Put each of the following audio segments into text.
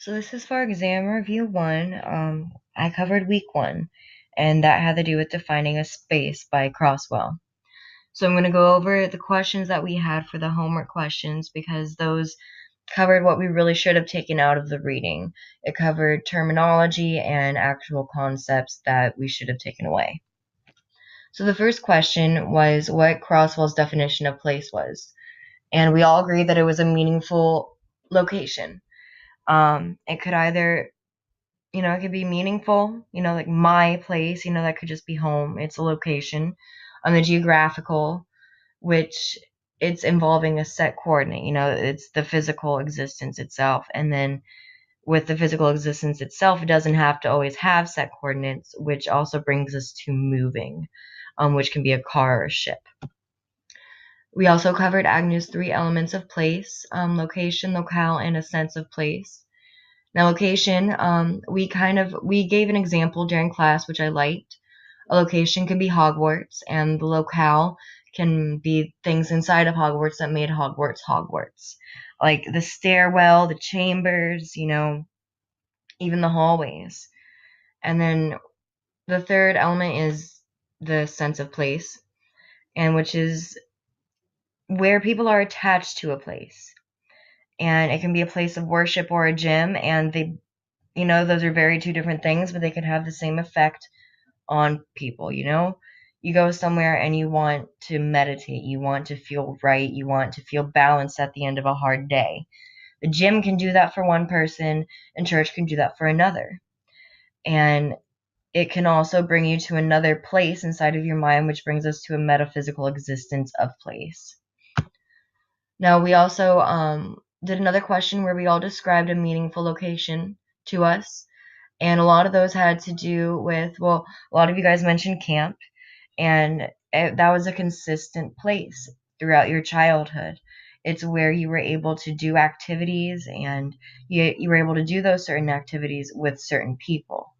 So this is for exam review 1. I covered week 1, and that had to do with defining a space by Crosswell. So I'm going to go over the questions that we had for the homework questions because those covered what we really should have taken out of the reading. It covered terminology and actual concepts that we should have taken away. So the first question was what Crosswell's definition of place was. And we all agreed that it was a meaningful location. It could either it could be meaningful, like my place, that could just be home. It's a location. On the geographical, which it's involving a set coordinate, it's the physical existence itself. And then with the physical existence itself, it doesn't have to always have set coordinates, which also brings us to moving, which can be a car or a ship. We also covered Agnew's 3 elements of place, location, locale, and a sense of place. Now, location, we gave an example during class, which I liked. A location can be Hogwarts, and the locale can be things inside of Hogwarts that made Hogwarts Hogwarts. Like the stairwell, the chambers, even the hallways. And then the third element is the sense of place, and which is where people are attached to a place. And it can be a place of worship or a gym, and those are very two different things, but they could have the same effect on people. You go somewhere and you want to meditate, you want to feel right, you want to feel balanced at the end of a hard day. The gym can do that for one person, and church can do that for another. And it can also bring you to another place inside of your mind, which brings us to a metaphysical existence of place. Now, we also did another question where we all described a meaningful location to us. And a lot of those had to do with, a lot of you guys mentioned camp, and that was a consistent place throughout your childhood. It's where you were able to do activities, and you were able to do those certain activities with certain people.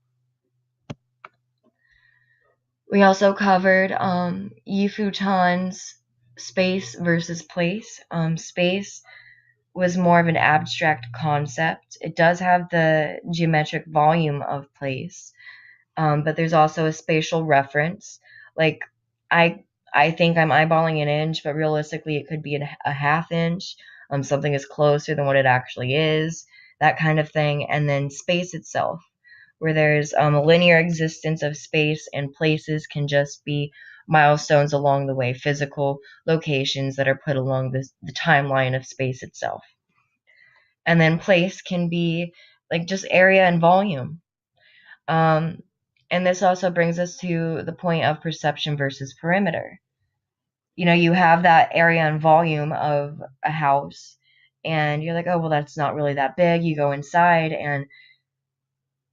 We also covered Yifu Chan's space versus place. Space was more of an abstract concept. It does have the geometric volume of place, but there's also a spatial reference. Like I think I'm eyeballing an inch, but realistically it could be a half inch. Something is closer than what it actually is, that kind of thing. And then space itself, where there's a linear existence of space, and places can just be milestones along the way, physical locations that are put along the timeline of space itself. And then place can be like just area and volume. And this also brings us to the point of perception versus perimeter. You have that area and volume of a house, and you're like, oh, well, that's not really that big. You go inside, and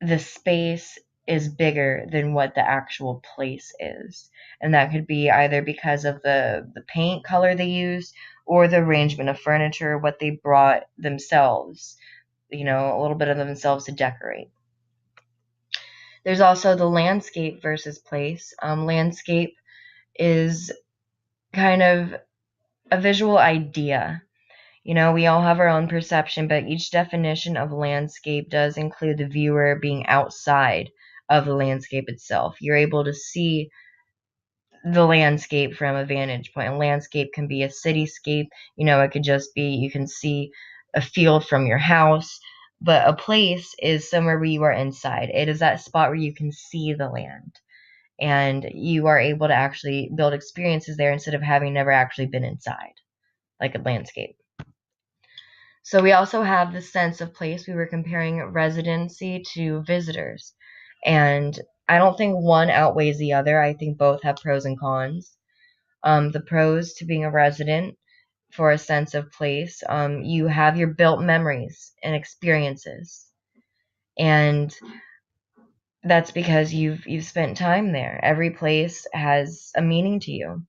the space is bigger than what the actual place is. And that could be either because of the paint color they used, or the arrangement of furniture, what they brought themselves, a little bit of themselves to decorate. There's also the landscape versus place. Landscape is kind of a visual idea. We all have our own perception, but each definition of landscape does include the viewer being outside of the landscape itself. You're able to see the landscape from a vantage point. A landscape can be a cityscape. It could just be you can see a field from your house. But a place is somewhere where you are inside. It is that spot where you can see the land, and you are able to actually build experiences there instead of having never actually been inside, like a landscape. So we also have the sense of place. We were comparing residency to visitors. And I don't think one outweighs the other. I think both have pros and cons. The pros to being a resident for a sense of place, you have your built memories and experiences. And that's because you've spent time there. Every place has a meaning to you,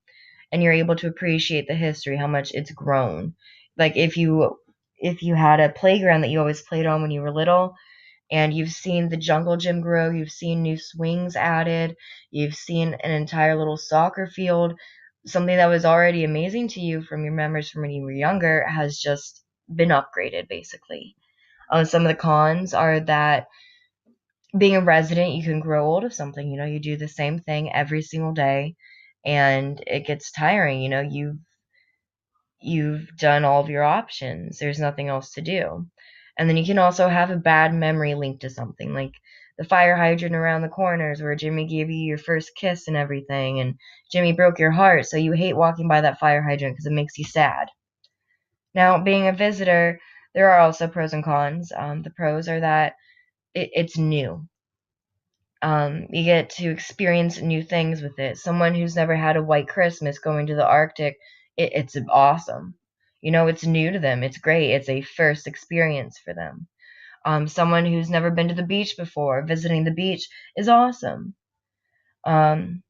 and you're able to appreciate the history, how much it's grown. Like if you had a playground that you always played on when you were little, and you've seen the jungle gym grow, you've seen new swings added, you've seen an entire little soccer field, something that was already amazing to you from your memories from when you were younger has just been upgraded, basically. Some of the cons are that being a resident, you can grow old of something. You do the same thing every single day, and it gets tiring. You've done all of your options. There's nothing else to do. And then you can also have a bad memory linked to something, like the fire hydrant around the corners where Jimmy gave you your first kiss and everything, and Jimmy broke your heart, so you hate walking by that fire hydrant because it makes you sad. Now, being a visitor, there are also pros and cons. The pros are that it's new. You get to experience new things with it. Someone who's never had a white Christmas going to the Arctic, it's awesome. It's new to them. It's great. It's a first experience for them. Someone who's never been to the beach before, visiting the beach is awesome. And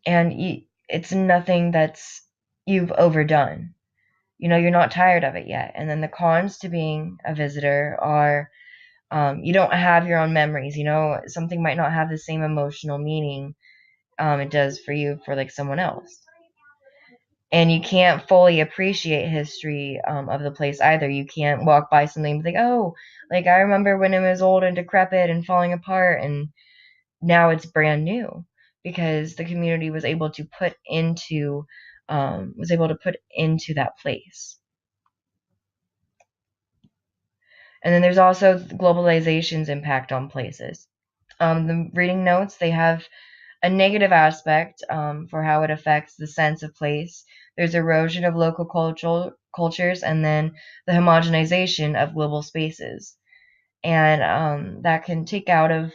it's nothing that's you've overdone. You're not tired of it yet. And then the cons to being a visitor are you don't have your own memories. Something might not have the same emotional meaning it does for you for like someone else. And you can't fully appreciate history of the place either. You can't walk by something and be like, oh, like I remember when it was old and decrepit and falling apart, and now it's brand new because the community was able to put into that place. And then there's also globalization's impact on places. The reading notes, they have a negative aspect for how it affects the sense of place. There's erosion of local cultures, and then the homogenization of global spaces. And that can take out of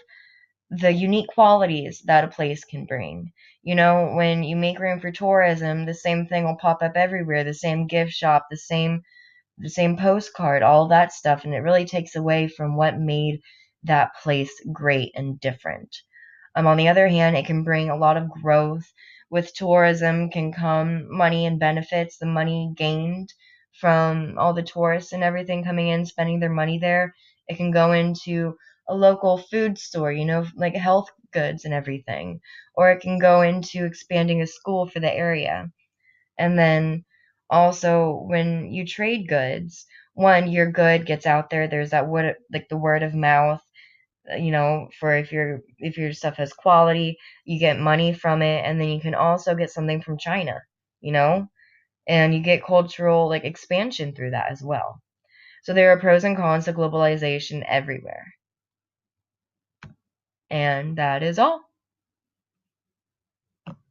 the unique qualities that a place can bring. When you make room for tourism, the same thing will pop up everywhere, the same gift shop, the same postcard, all that stuff, and it really takes away from what made that place great and different. On the other hand, it can bring a lot of growth. With tourism can come money and benefits. The money gained from all the tourists and everything coming in, spending their money there, it can go into a local food store, like health goods and everything. Or it can go into expanding a school for the area. And then also when you trade goods, one, your good gets out there. There's that word, like the word of mouth, for if your stuff has quality, you get money from it, and then you can also get something from China, you know, and you get cultural like expansion through that as well. So there are pros and cons to globalization everywhere. And that is all.